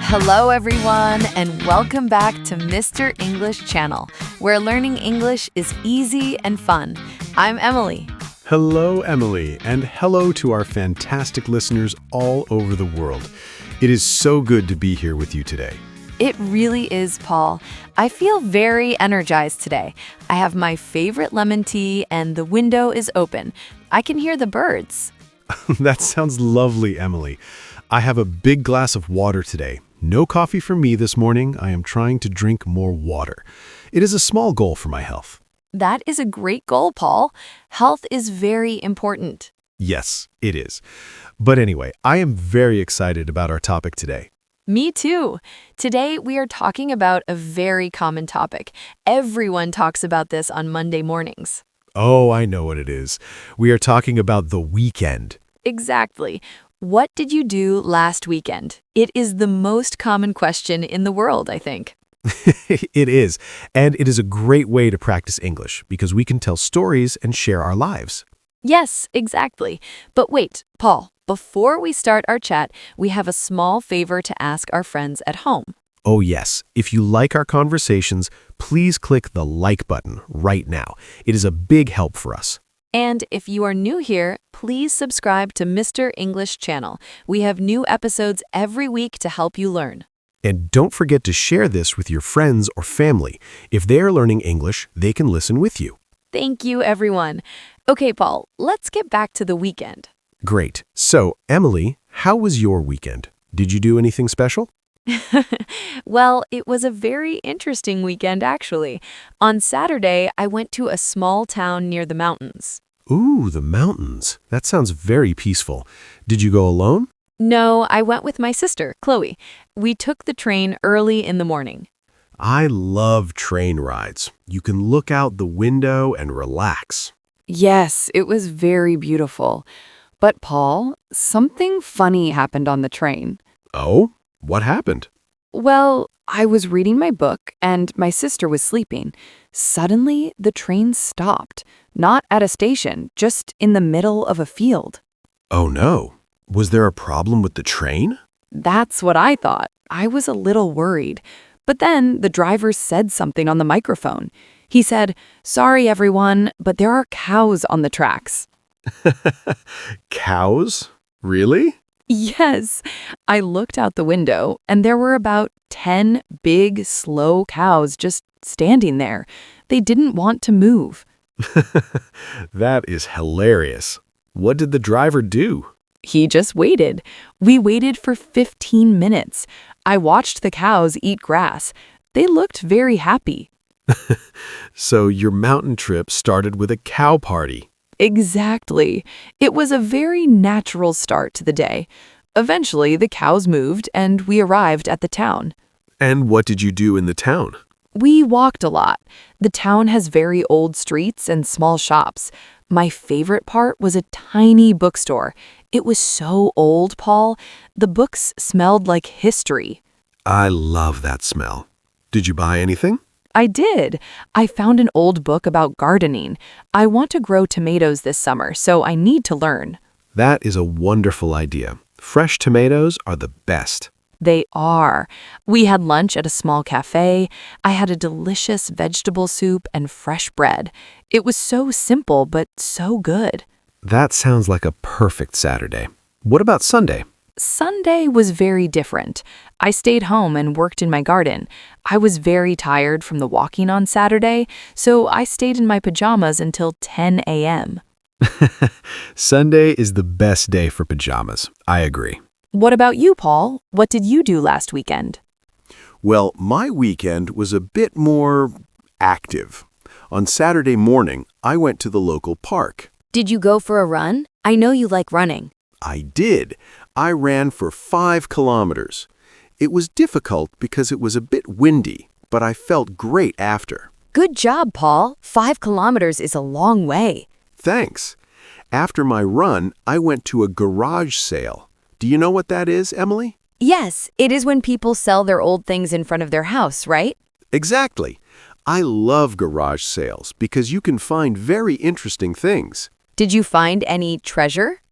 Hello, everyone, and welcome back to Mr. English Channel, where learning English is easy and fun. I'm Emily. Hello, Emily, and hello to our fantastic listeners all over the world. It is so good to be here with you today. It really is, Paul. I feel very energized today. I have my favorite lemon tea, and the window is open. I can hear the birds. That sounds lovely, Emily. I have a big glass of water today. No coffee for me this morning. I am trying to drink more water. It is a small goal for my health. That is a great goal, Paul. Health is very important. Yes, it is. But anyway, I am very excited about our topic today. Me too. Today, we are talking about a very common topic. Everyone talks about this on Monday mornings. Oh, I know what it is. We are talking about the weekend. Exactly. What did you do last weekend? It is the most common question in the world, I think. It is, and it is a great way to practice English because we can tell stories and share our lives. Yes, exactly. But wait, Paul, before we start our chat, we have a small favor to ask our friends at home. Oh yes, if you like our conversations, please click the like button right now. It is a big help for us. And if you are new here, please subscribe to Mr. English Channel. We have new episodes every week to help you learn. And don't forget to share this with your friends or family. If they are learning English, they can listen with you. Thank you, everyone. Okay, Paul, let's get back to the weekend. Great. So, Emily, how was your weekend? Did you do anything special? Well, it was a very interesting weekend, actually. On Saturday, I went to a small town near the mountains. Ooh, the mountains. That sounds very peaceful. Did you go alone? No, I went with my sister, Chloe. We took the train early in the morning. I love train rides. You can look out the window and relax. Yes, it was very beautiful. But Paul, something funny happened on the train. Oh, what happened? Well, I was reading my book and my sister was sleeping. Suddenly, the train stopped. Not at a station, just in the middle of a field. Oh no. Was there a problem with the train? That's what I thought. I was a little worried. But then the driver said something on the microphone. He said, "Sorry, everyone, but there are cows on the tracks." Cows? Really? Yes. I looked out the window, and there were about 10 big, slow cows just standing there. They didn't want to move. That is hilarious. What did the driver do? He just waited. We waited for 15 minutes. I watched the cows eat grass. They looked very happy. So your mountain trip started with a cow party. Exactly. It was a very natural start to the day. Eventually, the cows moved and we arrived at the town. And what did you do in the town? We walked a lot. The town has very old streets and small shops. My favorite part was a tiny bookstore. It was so old, Paul. The books smelled like history. I love that smell. Did you buy anything? I did. I found an old book about gardening. I want to grow tomatoes this summer, so I need to learn. That is a wonderful idea. Fresh tomatoes are the best. They are. We had lunch at a small cafe. I had a delicious vegetable soup and fresh bread. It was so simple, but so good. That sounds like a perfect Saturday. What about Sunday? Sunday was very different. I stayed home and worked in my garden. I was very tired from the walking on Saturday, so I stayed in my pajamas until 10 a.m. Sunday is the best day for pajamas. I agree. What about you, Paul? What did you do last weekend? Well, my weekend was a bit more active. On Saturday morning, I went to the local park. Did you go for a run? I know you like running. I did. I ran for 5 kilometers. It was difficult because it was a bit windy, but I felt great after. Good job, Paul. 5 kilometers is a long way. Thanks. After my run, I went to a garage sale. Do you know what that is, Emily? Yes, it is when people sell their old things in front of their house, right? Exactly. I love garage sales because you can find very interesting things. Did you find any treasure?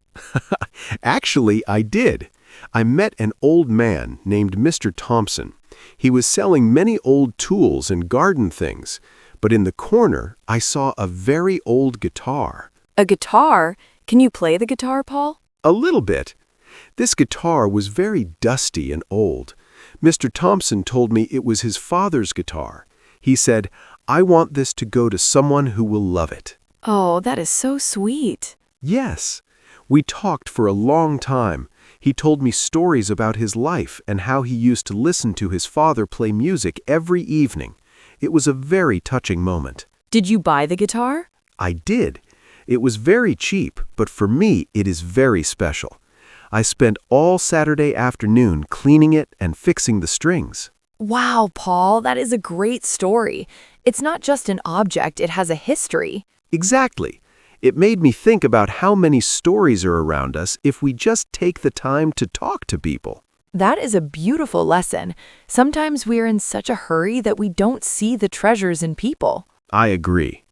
Actually, I did. I met an old man named Mr. Thompson. He was selling many old tools and garden things, but in the corner I saw a very old guitar. A guitar? Can you play the guitar, Paul? A little bit. This guitar was very dusty and old. Mr. Thompson told me it was his father's guitar. He said, "I want this to go to someone who will love it." Oh, that is so sweet. Yes. We talked for a long time. He told me stories about his life and how he used to listen to his father play music every evening. It was a very touching moment. Did you buy the guitar? I did. It was very cheap, but for me it is very special. I spent all Saturday afternoon cleaning it and fixing the strings. Wow, Paul, that is a great story. It's not just an object, it has a history. Exactly. It made me think about how many stories are around us if we just take the time to talk to people. That is a beautiful lesson. Sometimes we are in such a hurry that we don't see the treasures in people. I agree.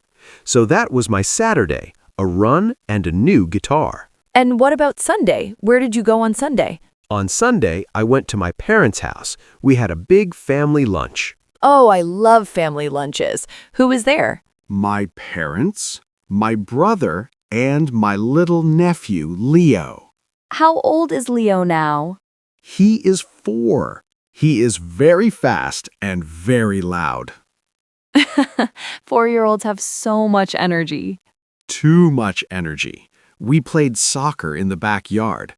So that was my Saturday, a run and a new guitar. And what about Sunday? Where did you go on Sunday? On Sunday, I went to my parents' house. We had a big family lunch. Oh, I love family lunches. Who was there? My parents, my brother, and my little nephew, Leo. How old is Leo now? He is 4. He is very fast and very loud. 4-year-olds have so much energy. Too much energy. We played soccer in the backyard.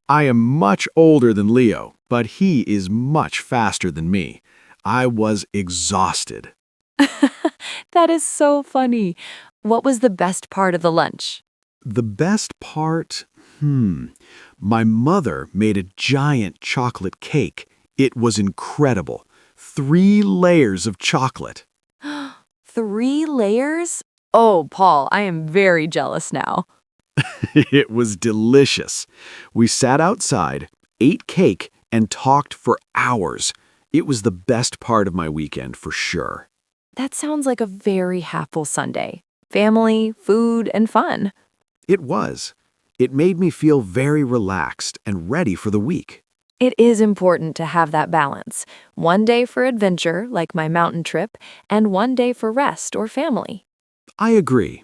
I am much older than Leo, but he is much faster than me. I was exhausted. That is so funny. What was the best part of the lunch? The best part? My mother made a giant chocolate cake. It was incredible. 3 layers of chocolate. 3 layers? Oh, Paul, I am very jealous now. It was delicious. We sat outside, ate cake, and talked for hours. It was the best part of my weekend for sure. That sounds like a very happy Sunday. Family, food, and fun. It was. It made me feel very relaxed and ready for the week. It is important to have that balance. One day for adventure, like my mountain trip, and one day for rest or family. I agree.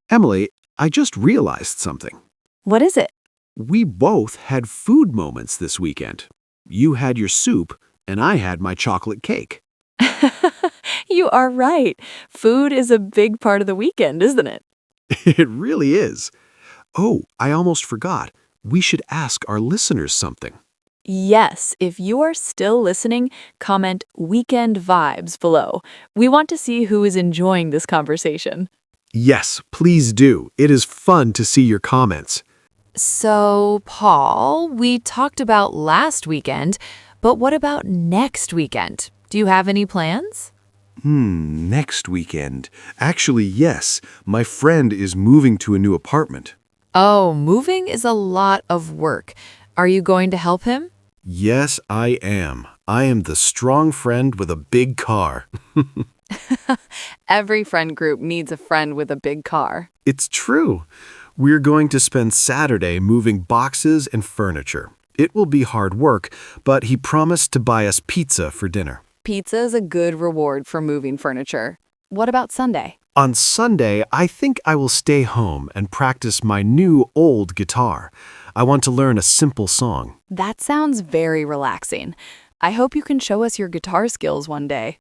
Emily, I just realized something. What is it? We both had food moments this weekend. You had your soup, and I had my chocolate cake. You are right. Food is a big part of the weekend, isn't it? It really is. Oh, I almost forgot. We should ask our listeners something. Yes, if you are still listening, comment weekend vibes below. We want to see who is enjoying this conversation. Yes, please do. It is fun to see your comments. So, Paul, we talked about last weekend, but what about next weekend? Do you have any plans? Next weekend. Actually, yes. My friend is moving to a new apartment. Oh, moving is a lot of work. Are you going to help him? Yes, I am. I am the strong friend with a big car. Every friend group needs a friend with a big car. It's true. We're going to spend Saturday moving boxes and furniture. It will be hard work, but he promised to buy us pizza for dinner. Pizza is a good reward for moving furniture. What about Sunday? On Sunday, I think I will stay home and practice my new old guitar. I want to learn a simple song. That sounds very relaxing. I hope you can show us your guitar skills one day.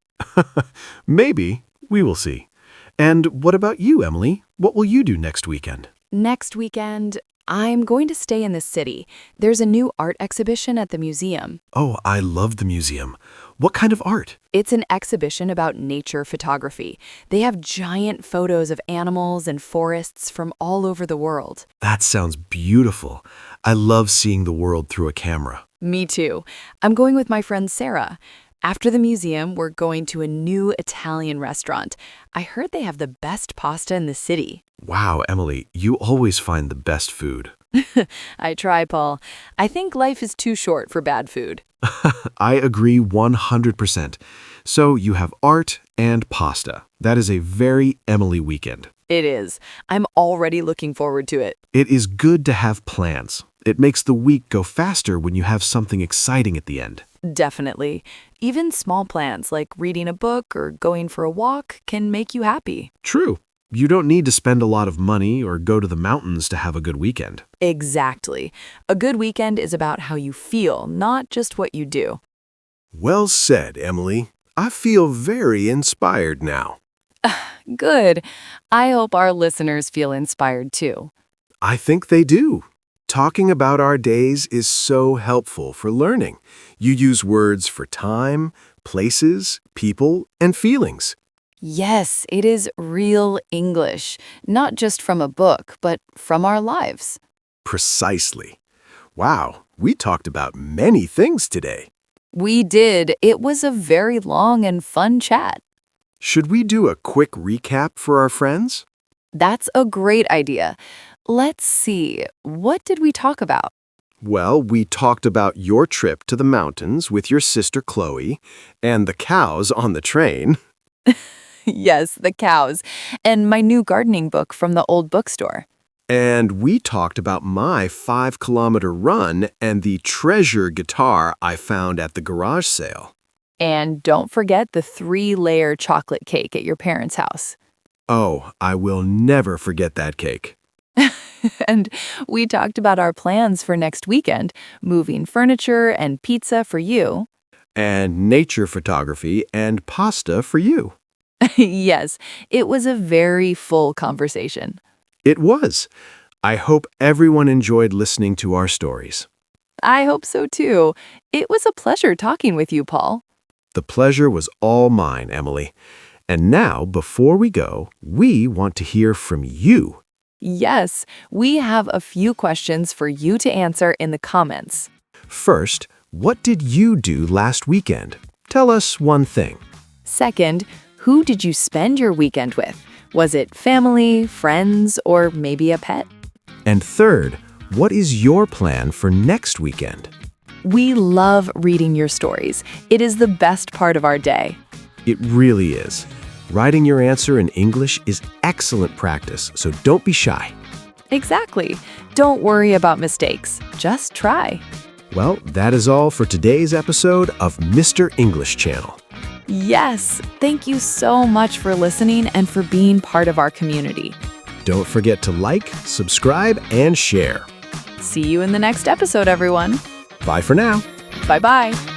Maybe. We will see. And what about you, Emily? What will you do next weekend? Next weekend, I'm going to stay in the city. There's a new art exhibition at the museum. Oh, I love the museum. What kind of art? It's an exhibition about nature photography. They have giant photos of animals and forests from all over the world. That sounds beautiful. I love seeing the world through a camera. Me too. I'm going with my friend Sarah. After the museum, we're going to a new Italian restaurant. I heard they have the best pasta in the city. Wow, Emily, you always find the best food. I try, Paul. I think life is too short for bad food. I agree 100%. So you have art and pasta. That is a very Emily weekend. It is. I'm already looking forward to it. It is good to have plans. It makes the week go faster when you have something exciting at the end. Definitely. Even small plans like reading a book or going for a walk can make you happy. True. You don't need to spend a lot of money or go to the mountains to have a good weekend. Exactly. A good weekend is about how you feel, not just what you do. Well said, Emily. I feel very inspired now. Good. I hope our listeners feel inspired too. I think they do. Talking about our days is so helpful for learning. You use words for time, places, people, and feelings. Yes, it is real English, not just from a book, but from our lives. Precisely. Wow, we talked about many things today. We did. It was a very long and fun chat. Should we do a quick recap for our friends? That's a great idea. Let's see. What did we talk about? Well, we talked about your trip to the mountains with your sister Chloe and the cows on the train. Yes, the cows, and my new gardening book from the old bookstore. And we talked about my 5-kilometer run and the treasure guitar I found at the garage sale. And don't forget the 3-layer chocolate cake at your parents' house. Oh, I will never forget that cake. And we talked about our plans for next weekend, moving furniture and pizza for you. And nature photography and pasta for you. Yes, it was a very full conversation. It was. I hope everyone enjoyed listening to our stories. I hope so too. It was a pleasure talking with you, Paul. The pleasure was all mine, Emily. And now, before we go, we want to hear from you. Yes, we have a few questions for you to answer in the comments. First, what did you do last weekend? Tell us one thing. Second, who did you spend your weekend with? Was it family, friends, or maybe a pet? And third, what is your plan for next weekend? We love reading your stories. It is the best part of our day. It really is. Writing your answer in English is excellent practice, so don't be shy. Exactly. Don't worry about mistakes. Just try. Well, that is all for today's episode of Mr. English Channel. Yes, thank you so much for listening and for being part of our community. Don't forget to like, subscribe, and share. See you in the next episode, everyone. Bye for now. Bye-bye.